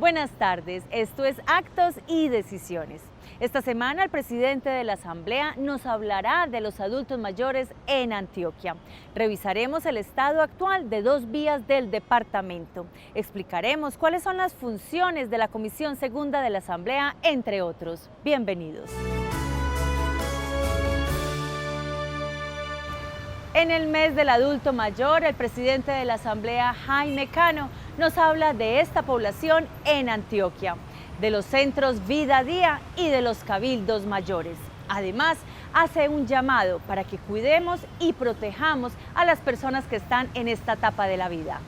Buenas tardes, esto es Actos y Decisiones. Esta semana el presidente de la Asamblea nos hablará de los adultos mayores en Antioquia. Revisaremos el estado actual de 2 vías del departamento. Explicaremos cuáles son las funciones de la Comisión Segunda de la Asamblea, entre otros. Bienvenidos. En el mes del adulto mayor, el presidente de la Asamblea, Jaime Cano, nos habla de esta población en Antioquia, de los centros Vida Día y de los cabildos mayores. Además, hace un llamado para que cuidemos y protejamos a las personas que están en esta etapa de la vida.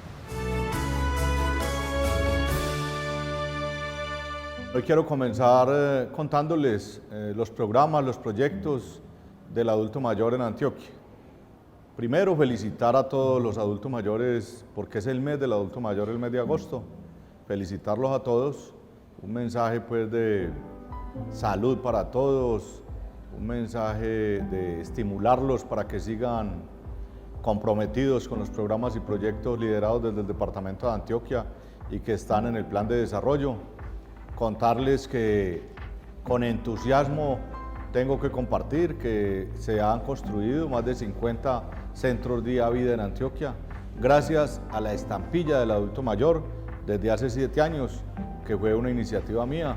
Hoy quiero comenzar contándoles los programas, los proyectos del adulto mayor en Antioquia. Primero, felicitar a todos los adultos mayores, porque es el mes del adulto mayor, el mes de agosto. Felicitarlos a todos, un mensaje pues de salud para todos, un mensaje de estimularlos para que sigan comprometidos con los programas y proyectos liderados desde el departamento de Antioquia y que están en el plan de desarrollo. Contarles que con entusiasmo tengo que compartir que se han construido más de 50 centros Día Vida en Antioquia, gracias a la estampilla del adulto mayor desde hace 7 años, que fue una iniciativa mía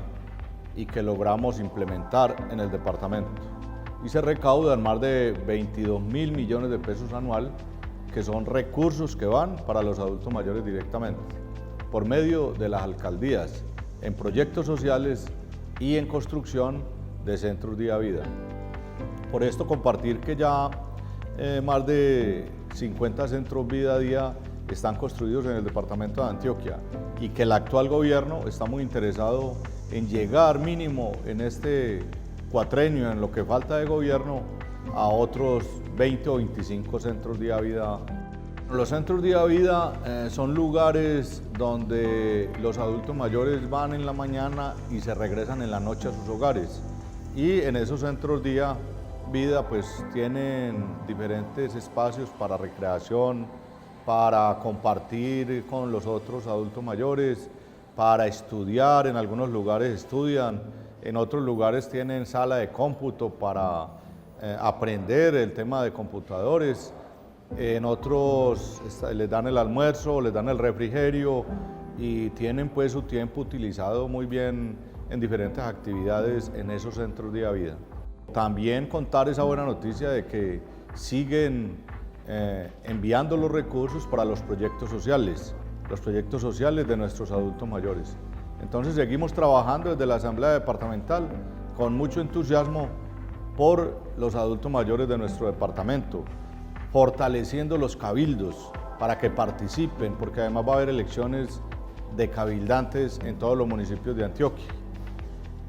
y que logramos implementar en el departamento. Y se recaudan más de 22.000 millones de pesos anual, que son recursos que van para los adultos mayores directamente, por medio de las alcaldías, en proyectos sociales y en construcción de centros Día Vida. Por esto compartir que ya más de 50 centros Vida Día están construidos en el departamento de Antioquia y que el actual gobierno está muy interesado en llegar mínimo en este cuatrenio, en lo que falta de gobierno, a otros 20 o 25 centros Día Vida. Los centros Día Vida son lugares donde los adultos mayores van en la mañana y se regresan en la noche a sus hogares. Y en esos centros Día Vida pues tienen diferentes espacios para recreación, para compartir con los otros adultos mayores, para estudiar. En algunos lugares estudian, en otros lugares tienen sala de cómputo para aprender el tema de computadores, en otros les dan el almuerzo, les dan el refrigerio y tienen pues su tiempo utilizado muy bien en diferentes actividades en esos centros Día Vida. También contar esa buena noticia de que siguen enviando los recursos para los proyectos sociales de nuestros adultos mayores. Entonces seguimos trabajando desde la Asamblea Departamental con mucho entusiasmo por los adultos mayores de nuestro departamento, fortaleciendo los cabildos para que participen, porque además va a haber elecciones de cabildantes en todos los municipios de Antioquia.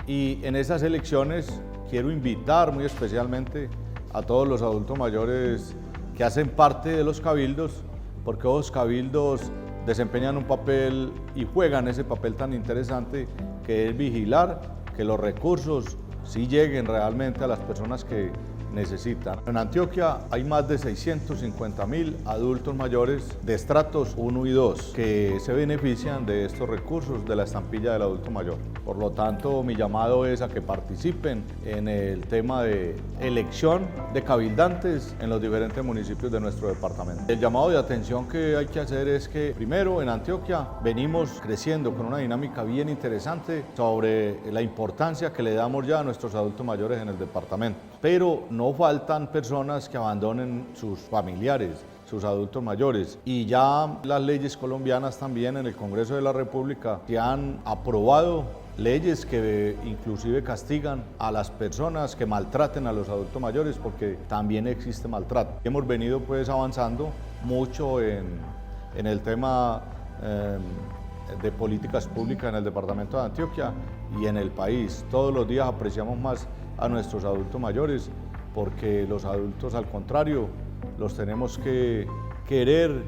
Y en esas elecciones quiero invitar muy especialmente a todos los adultos mayores que hacen parte de los cabildos, porque los cabildos desempeñan un papel y juegan ese papel tan interesante que es vigilar que los recursos sí lleguen realmente a las personas que necesitan. En Antioquia hay más de 650.000 adultos mayores de estratos 1 y 2 que se benefician de estos recursos de la estampilla del adulto mayor. Por lo tanto, mi llamado es a que participen en el tema de elección de cabildantes en los diferentes municipios de nuestro departamento. El llamado de atención que hay que hacer es que, primero, en Antioquia venimos creciendo con una dinámica bien interesante sobre la importancia que le damos ya a nuestros adultos mayores en el departamento. Pero no faltan personas que abandonen sus familiares, sus adultos mayores. Y ya las leyes colombianas también en el Congreso de la República se han aprobado leyes que inclusive castigan a las personas que maltraten a los adultos mayores, porque también existe maltrato. Hemos venido pues avanzando mucho en el tema de políticas públicas en el departamento de Antioquia y en el país. Todos los días apreciamos más a nuestros adultos mayores, porque los adultos, al contrario, los tenemos que querer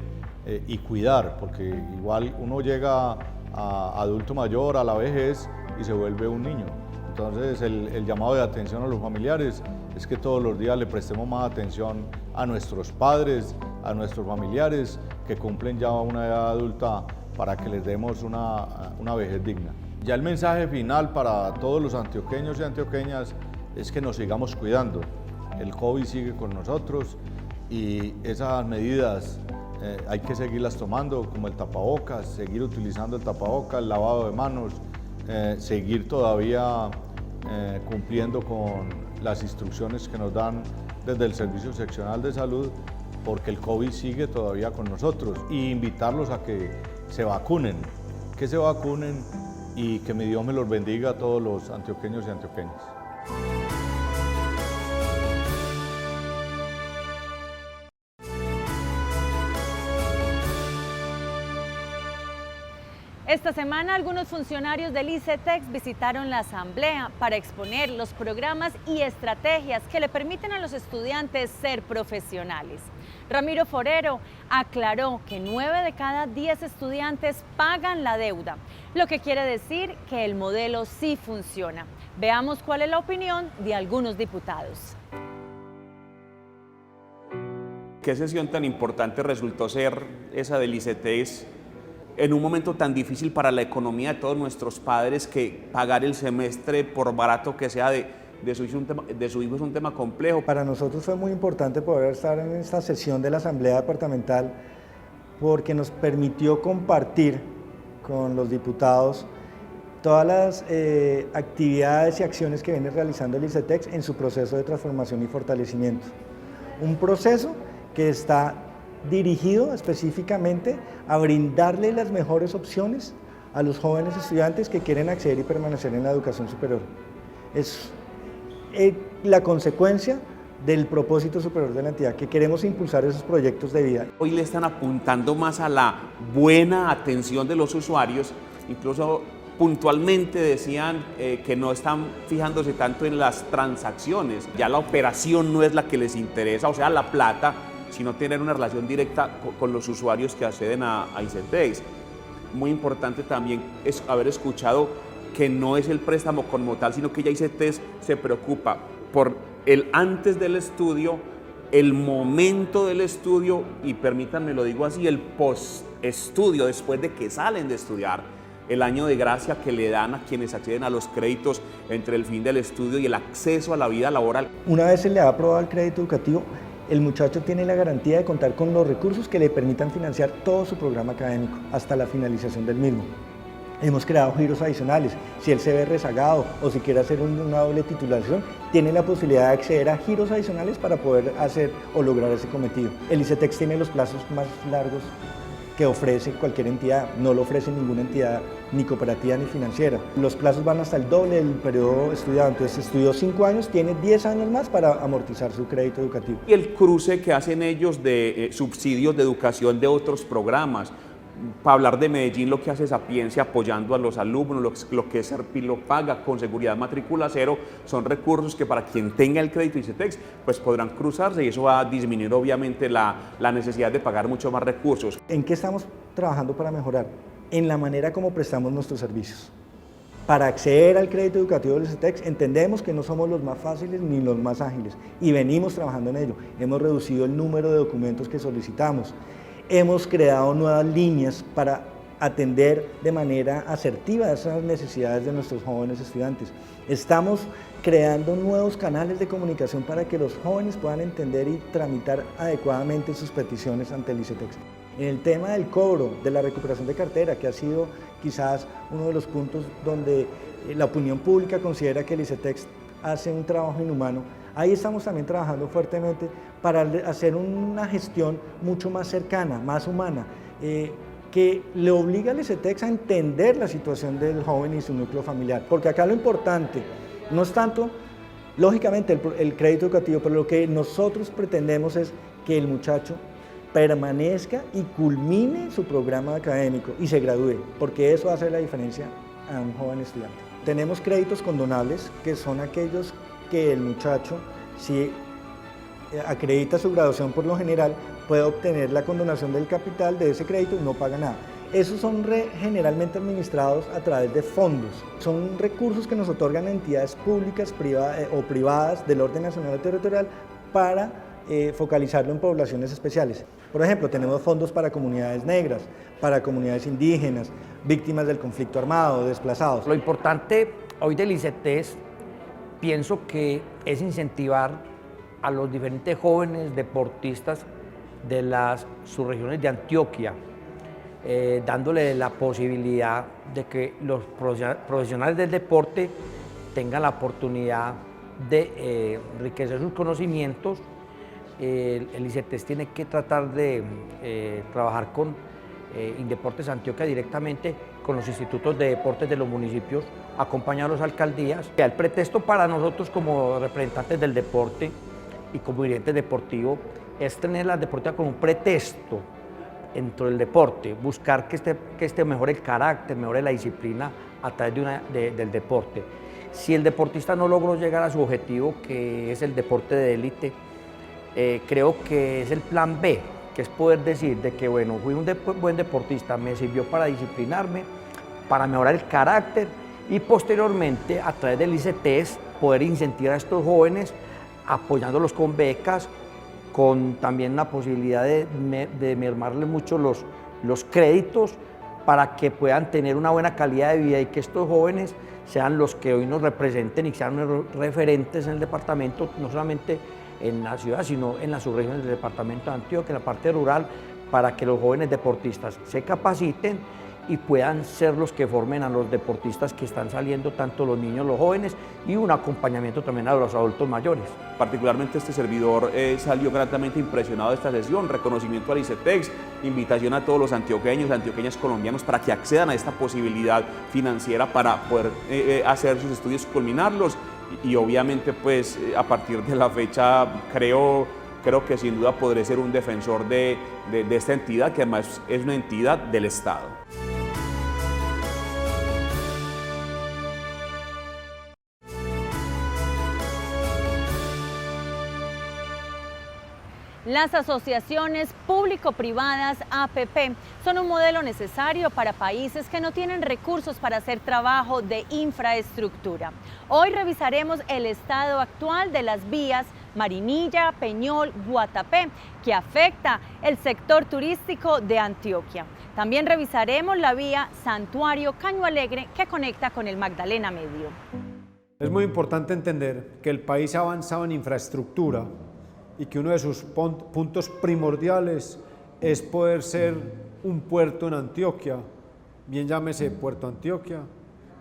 y cuidar, porque igual uno llega a adulto mayor, a la vejez, y se vuelve un niño. Entonces el llamado de atención a los familiares es que todos los días le prestemos más atención a nuestros padres, a nuestros familiares que cumplen ya una edad adulta para que les demos una vejez digna. Ya el mensaje final para todos los antioqueños y antioqueñas es que nos sigamos cuidando. El COVID sigue con nosotros y esas medidas hay que seguirlas tomando, como el tapabocas, seguir utilizando el tapabocas, el lavado de manos, seguir todavía cumpliendo con las instrucciones que nos dan desde el Servicio Seccional de Salud, porque el COVID sigue todavía con nosotros, y invitarlos a que se vacunen y que mi Dios me los bendiga a todos los antioqueños y antioqueñas. Esta semana algunos funcionarios del ICETEX visitaron la asamblea para exponer los programas y estrategias que le permiten a los estudiantes ser profesionales. Ramiro Forero aclaró que 9 de cada 10 estudiantes pagan la deuda, lo que quiere decir que el modelo sí funciona. Veamos cuál es la opinión de algunos diputados. ¿Qué sesión tan importante resultó ser esa del ICETEX en un momento tan difícil para la economía de todos nuestros padres, que pagar el semestre, por barato que sea, de su hijo es un tema complejo? Para nosotros fue muy importante poder estar en esta sesión de la Asamblea Departamental, porque nos permitió compartir con los diputados todas las actividades y acciones que viene realizando el ICETEX en su proceso de transformación y fortalecimiento. Un proceso que está dirigido específicamente a brindarle las mejores opciones a los jóvenes estudiantes que quieren acceder y permanecer en la educación superior. Es la consecuencia del propósito superior de la entidad, que queremos impulsar esos proyectos de vida. Hoy le están apuntando más a la buena atención de los usuarios, incluso puntualmente decían que no están fijándose tanto en las transacciones, ya la operación no es la que les interesa, o sea, la plata, sino tener una relación directa con los usuarios que acceden a ICETEX. Muy importante también es haber escuchado que no es el préstamo como tal, sino que ya ICETEX se preocupa por el antes del estudio, el momento del estudio y, permítanme lo digo así, el post-estudio, después de que salen de estudiar, el año de gracia que le dan a quienes acceden a los créditos entre el fin del estudio y el acceso a la vida laboral. Una vez se le ha aprobado el crédito educativo, el muchacho tiene la garantía de contar con los recursos que le permitan financiar todo su programa académico hasta la finalización del mismo. Hemos creado giros adicionales. Si él se ve rezagado o si quiere hacer una doble titulación, tiene la posibilidad de acceder a giros adicionales para poder hacer o lograr ese cometido. El ICETEX tiene los plazos más largos que ofrece cualquier entidad, no lo ofrece ninguna entidad ni cooperativa ni financiera. Los plazos van hasta el doble del periodo estudiado, entonces estudió 5 años, tiene 10 años más para amortizar su crédito educativo. Y el cruce que hacen ellos de subsidios de educación de otros programas. Para hablar de Medellín, lo que hace Sapienza apoyando a los alumnos, lo que Serpil lo paga con seguridad matrícula cero, son recursos que para quien tenga el crédito ICETEX pues podrán cruzarse, y eso va a disminuir obviamente la necesidad de pagar mucho más recursos. ¿En qué estamos trabajando para mejorar? En la manera como prestamos nuestros servicios. Para acceder al crédito educativo del ICETEX entendemos que no somos los más fáciles ni los más ágiles, y venimos trabajando en ello. Hemos reducido el número de documentos que solicitamos. Hemos creado nuevas líneas para atender de manera asertiva esas necesidades de nuestros jóvenes estudiantes. Estamos creando nuevos canales de comunicación para que los jóvenes puedan entender y tramitar adecuadamente sus peticiones ante el ICETEX. En el tema del cobro, de la recuperación de cartera, que ha sido quizás uno de los puntos donde la opinión pública considera que el ICETEX hace un trabajo inhumano, ahí estamos también trabajando fuertemente para hacer una gestión mucho más cercana, más humana, que le obliga al ICETEX a entender la situación del joven y su núcleo familiar. Porque acá lo importante no es tanto, lógicamente, el crédito educativo, pero lo que nosotros pretendemos es que el muchacho permanezca y culmine su programa académico y se gradúe, porque eso hace la diferencia a un joven estudiante. Tenemos créditos condonables, que son aquellos que el muchacho, si acredita su graduación por lo general, puede obtener la condonación del capital de ese crédito y no paga nada. Esos son generalmente administrados a través de fondos. Son recursos que nos otorgan entidades públicas o privadas del orden nacional o territorial para focalizarlo en poblaciones especiales. Por ejemplo, tenemos fondos para comunidades negras, para comunidades indígenas, víctimas del conflicto armado, desplazados. Lo importante hoy del ICETEX, pienso que es incentivar a los diferentes jóvenes deportistas de las subregiones de Antioquia, dándole la posibilidad de que los profesionales del deporte tengan la oportunidad de enriquecer sus conocimientos. El ICETEX tiene que tratar de trabajar con Indeportes Antioquia directamente con los institutos de deportes de los municipios, acompañar a las alcaldías. El pretexto para nosotros como representantes del deporte y como dirigentes deportivos es tener las deportivas como un pretexto dentro del deporte, buscar que este mejore el carácter, mejore la disciplina a través del deporte. Si el deportista no logró llegar a su objetivo, que es el deporte de élite, creo que es el plan B, que es poder decir de que bueno, fui un buen deportista, me sirvió para disciplinarme, para mejorar el carácter y posteriormente a través del ICETEX poder incentivar a estos jóvenes apoyándolos con becas, con también la posibilidad de mermarles mucho los créditos para que puedan tener una buena calidad de vida y que estos jóvenes sean los que hoy nos representen y sean los referentes en el departamento, no solamente en la ciudad, sino en las subregiones del departamento de Antioquia, en la parte rural, para que los jóvenes deportistas se capaciten y puedan ser los que formen a los deportistas que están saliendo, tanto los niños, los jóvenes, y un acompañamiento también a los adultos mayores. Particularmente este servidor salió gratamente impresionado de esta sesión, reconocimiento al ICETEX, invitación a todos los antioqueños, antioqueñas colombianos para que accedan a esta posibilidad financiera para poder hacer sus estudios, culminarlos y obviamente pues a partir de la fecha creo que sin duda podré ser un defensor de esta entidad que además es una entidad del Estado. Las asociaciones público-privadas APP son un modelo necesario para países que no tienen recursos para hacer trabajo de infraestructura. Hoy revisaremos el estado actual de las vías Marinilla, Peñol, Guatapé, que afecta el sector turístico de Antioquia. También revisaremos la vía Santuario Caño Alegre, que conecta con el Magdalena Medio. Es muy importante entender que el país ha avanzado en infraestructura y que uno de sus puntos primordiales es poder ser un puerto en Antioquia, bien llámese Puerto Antioquia,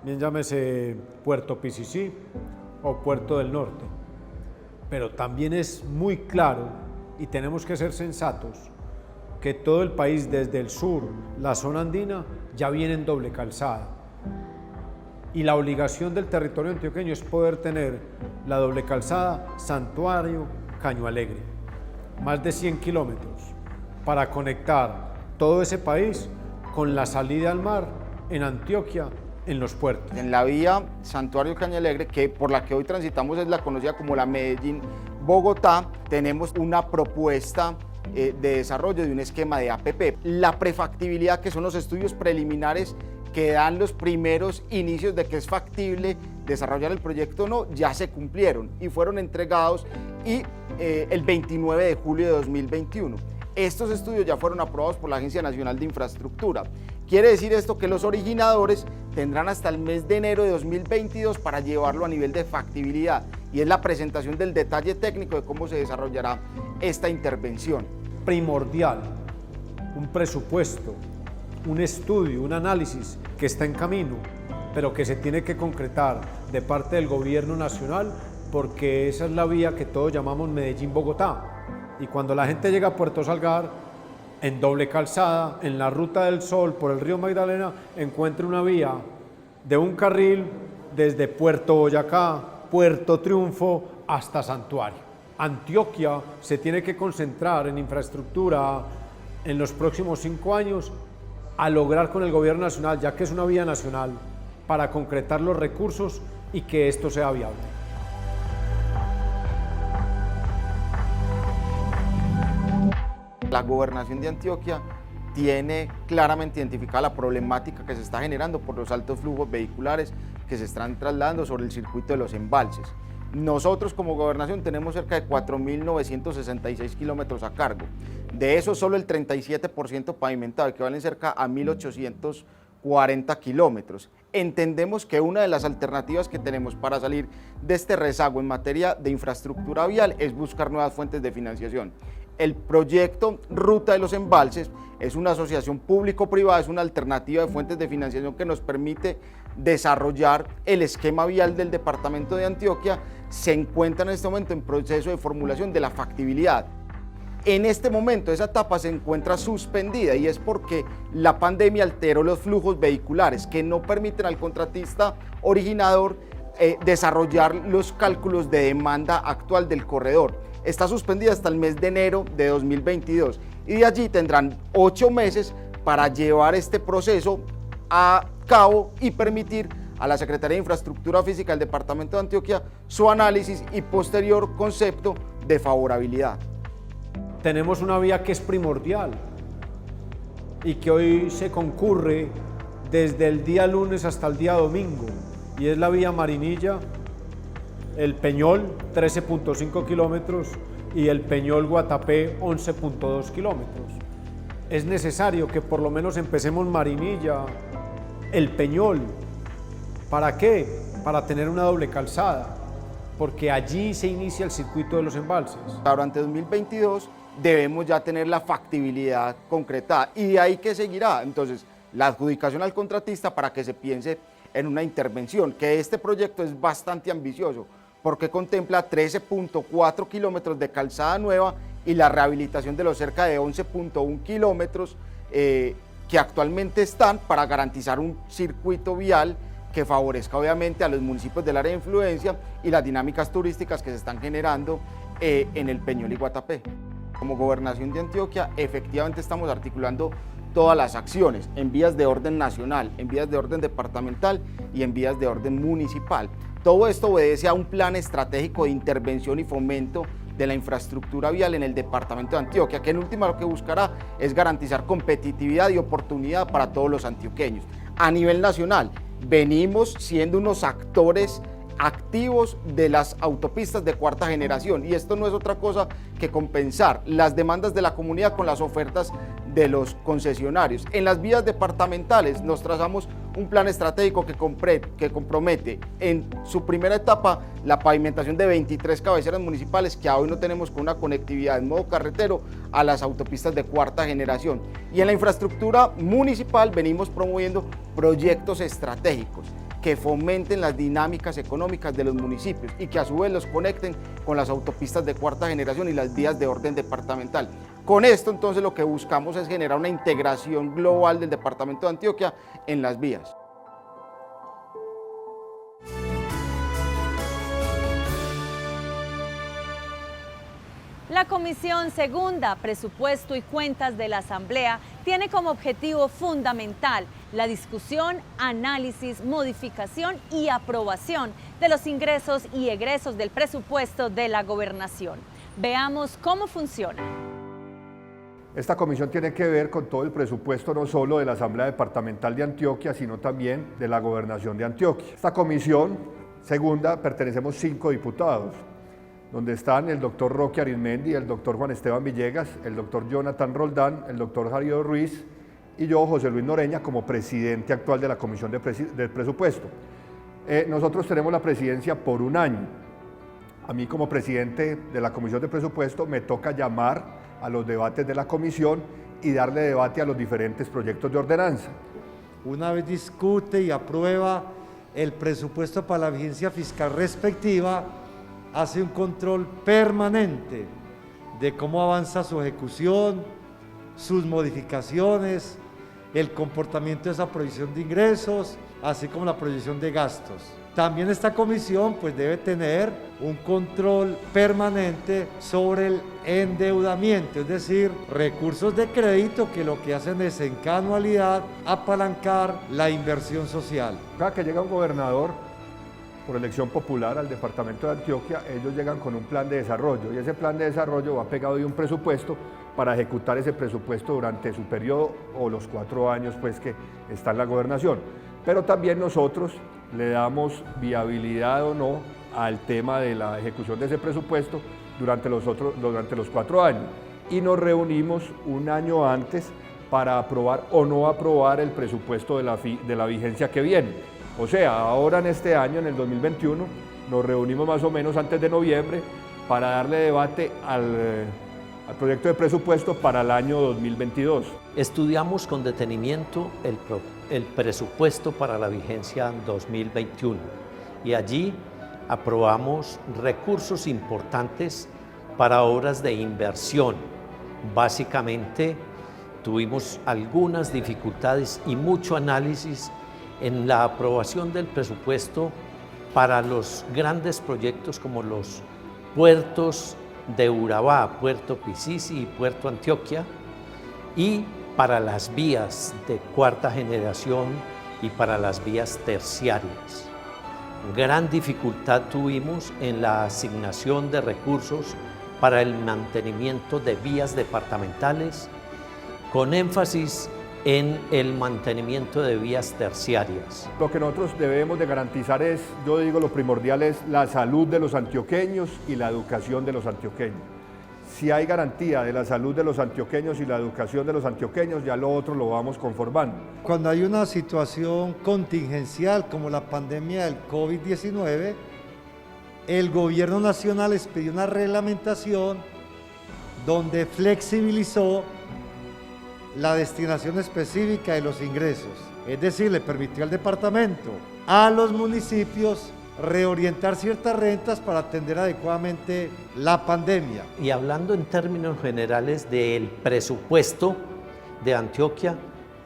bien llámese Puerto Picicí o Puerto del Norte. Pero también es muy claro, y tenemos que ser sensatos, que todo el país desde el sur, la zona andina, ya viene en doble calzada. Y la obligación del territorio antioqueño es poder tener la doble calzada Santuario Caño Alegre, más de 100 kilómetros, para conectar todo ese país con la salida al mar en Antioquia, en los puertos. En la vía Santuario Caño Alegre, que por la que hoy transitamos es la conocida como la Medellín-Bogotá, tenemos una propuesta de desarrollo de un esquema de APP. La prefactibilidad, que son los estudios preliminares que dan los primeros inicios de que es factible desarrollar el proyecto o no, ya se cumplieron y fueron entregados el 29 de julio de 2021. Estos estudios ya fueron aprobados por la Agencia Nacional de Infraestructura. Quiere decir esto que los originadores tendrán hasta el mes de enero de 2022 para llevarlo a nivel de factibilidad, y es la presentación del detalle técnico de cómo se desarrollará esta intervención. Primordial, un presupuesto, un estudio, un análisis que está en camino, pero que se tiene que concretar de parte del gobierno nacional, porque esa es la vía que todos llamamos Medellín-Bogotá. Y cuando la gente llega a Puerto Salgar, en doble calzada, en la Ruta del Sol, por el río Magdalena, encuentra una vía de un carril desde Puerto Boyacá, Puerto Triunfo, hasta Santuario. Antioquia se tiene que concentrar en infraestructura en los próximos 5 años a lograr con el gobierno nacional, ya que es una vía nacional, para concretar los recursos y que esto sea viable. La gobernación de Antioquia tiene claramente identificada la problemática que se está generando por los altos flujos vehiculares que se están trasladando sobre el circuito de los embalses. Nosotros como gobernación tenemos cerca de 4.966 kilómetros a cargo. De eso solo el 37% pavimentado, equivalen cerca a 1.840 kilómetros. Entendemos que una de las alternativas que tenemos para salir de este rezago en materia de infraestructura vial es buscar nuevas fuentes de financiación. El proyecto Ruta de los Embalses es una asociación público-privada, es una alternativa de fuentes de financiación que nos permite desarrollar el esquema vial del departamento de Antioquia. Se encuentra en este momento en proceso de formulación de la factibilidad. En este momento esa etapa se encuentra suspendida y es porque la pandemia alteró los flujos vehiculares que no permiten al contratista originador desarrollar los cálculos de demanda actual del corredor. Está suspendida hasta el mes de enero de 2022 y de allí tendrán 8 meses para llevar este proceso a cabo y permitir a la Secretaría de Infraestructura Física del Departamento de Antioquia su análisis y posterior concepto de favorabilidad. Tenemos una vía que es primordial y que hoy se concurre desde el día lunes hasta el día domingo, y es la vía Marinilla, el Peñol, 13.5 kilómetros, y el Peñol Guatapé, 11.2 kilómetros. Es necesario que por lo menos empecemos Marinilla, el Peñol. ¿Para qué? Para tener una doble calzada, porque allí se inicia el circuito de los embalses. Durante 2022 debemos ya tener la factibilidad concretada y de ahí que seguirá entonces la adjudicación al contratista para que se piense en una intervención, que este proyecto es bastante ambicioso porque contempla 13.4 kilómetros de calzada nueva y la rehabilitación de los cerca de 11.1 kilómetros que actualmente están para garantizar un circuito vial que favorezca obviamente a los municipios del área de influencia y las dinámicas turísticas que se están generando en el Peñol y Guatapé. Como Gobernación de Antioquia, efectivamente estamos articulando todas las acciones en vías de orden nacional, en vías de orden departamental y en vías de orden municipal. Todo esto obedece a un plan estratégico de intervención y fomento de la infraestructura vial en el departamento de Antioquia, que en última lo que buscará es garantizar competitividad y oportunidad para todos los antioqueños. A nivel nacional, venimos siendo unos actores activos de las autopistas de cuarta generación y esto no es otra cosa que compensar las demandas de la comunidad con las ofertas de los concesionarios. En las vías departamentales nos trazamos un plan estratégico que compromete en su primera etapa la pavimentación de 23 cabeceras municipales que hoy no tenemos con una conectividad en modo carretero a las autopistas de cuarta generación. Y en la infraestructura municipal venimos promoviendo proyectos estratégicos que fomenten las dinámicas económicas de los municipios y que a su vez los conecten con las autopistas de cuarta generación y las vías de orden departamental. Con esto entonces lo que buscamos es generar una integración global del departamento de Antioquia en las vías. La Comisión Segunda, Presupuesto y Cuentas de la Asamblea tiene como objetivo fundamental la discusión, análisis, modificación y aprobación de los ingresos y egresos del presupuesto de la Gobernación. Veamos cómo funciona. Esta comisión tiene que ver con todo el presupuesto no solo de la Asamblea Departamental de Antioquia, sino también de la Gobernación de Antioquia. Esta comisión segunda pertenecemos 5 diputados, donde están el doctor Roque Arizmendi, el doctor Juan Esteban Villegas, el doctor Jonathan Roldán, el doctor Jairo Ruiz y yo, José Luis Noreña, como presidente actual de la Comisión del Presupuesto. Nosotros tenemos la presidencia por un año. A mí como presidente de la Comisión de Presupuesto me toca llamar a los debates de la comisión y darle debate a los diferentes proyectos de ordenanza. Una vez discute y aprueba el presupuesto para la vigencia fiscal respectiva, hace un control permanente de cómo avanza su ejecución, sus modificaciones, el comportamiento de esa provisión de ingresos, así como la proyección de gastos. También esta comisión pues debe tener un control permanente sobre el endeudamiento, es decir, recursos de crédito que lo que hacen es en cada anualidad apalancar la inversión social. Cada que llega un gobernador por elección popular al departamento de Antioquia, ellos llegan con un plan de desarrollo y ese plan de desarrollo va pegado de un presupuesto para ejecutar ese presupuesto durante su periodo o los 4 años pues, que está en la gobernación. Pero también nosotros le damos viabilidad o no al tema de la ejecución de ese presupuesto durante los 4 años. Y nos reunimos un año antes para aprobar o no aprobar el presupuesto de la vigencia que viene. O sea, ahora en este año, en el 2021, nos reunimos más o menos antes de noviembre para darle debate al proyecto de presupuesto para el año 2022. Estudiamos con detenimiento el presupuesto para la vigencia 2021 y allí aprobamos recursos importantes para obras de inversión. Básicamente tuvimos algunas dificultades y mucho análisis en la aprobación del presupuesto para los grandes proyectos como los puertos de Urabá, Puerto Picisi y Puerto Antioquia, y para las vías de cuarta generación y para las vías terciarias. Gran dificultad tuvimos en la asignación de recursos para el mantenimiento de vías departamentales, con énfasis en el mantenimiento de vías terciarias. Lo que nosotros debemos de garantizar es, yo digo, lo primordial es la salud de los antioqueños y la educación de los antioqueños. Si hay garantía de la salud de los antioqueños y la educación de los antioqueños, ya lo otro lo vamos conformando. Cuando hay una situación contingencial como la pandemia del COVID-19, el gobierno nacional expidió una reglamentación donde flexibilizó la destinación específica de los ingresos. Es decir, le permitió al departamento, a los municipios, reorientar ciertas rentas para atender adecuadamente la pandemia. Y hablando en términos generales del presupuesto de Antioquia,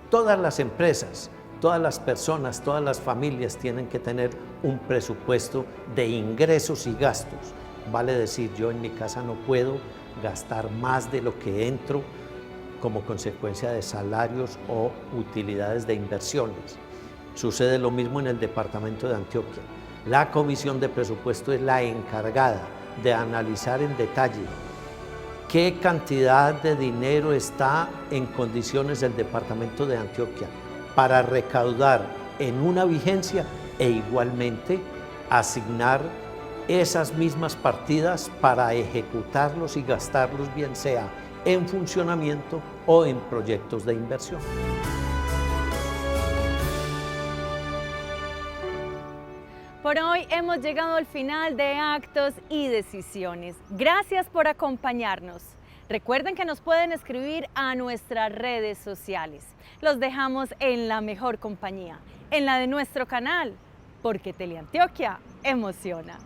todas las empresas, todas las personas, todas las familias tienen que tener un presupuesto de ingresos y gastos. Vale decir, yo en mi casa no puedo gastar más de lo que entro como consecuencia de salarios o utilidades de inversiones. Sucede lo mismo en el departamento de Antioquia. La Comisión de Presupuesto es la encargada de analizar en detalle qué cantidad de dinero está en condiciones del departamento de Antioquia para recaudar en una vigencia e igualmente asignar esas mismas partidas para ejecutarlos y gastarlos, bien sea en funcionamiento o en proyectos de inversión. Por hoy hemos llegado al final de Actos y Decisiones. Gracias por acompañarnos. Recuerden que nos pueden escribir a nuestras redes sociales. Los dejamos en la mejor compañía, en la de nuestro canal, porque Teleantioquia emociona.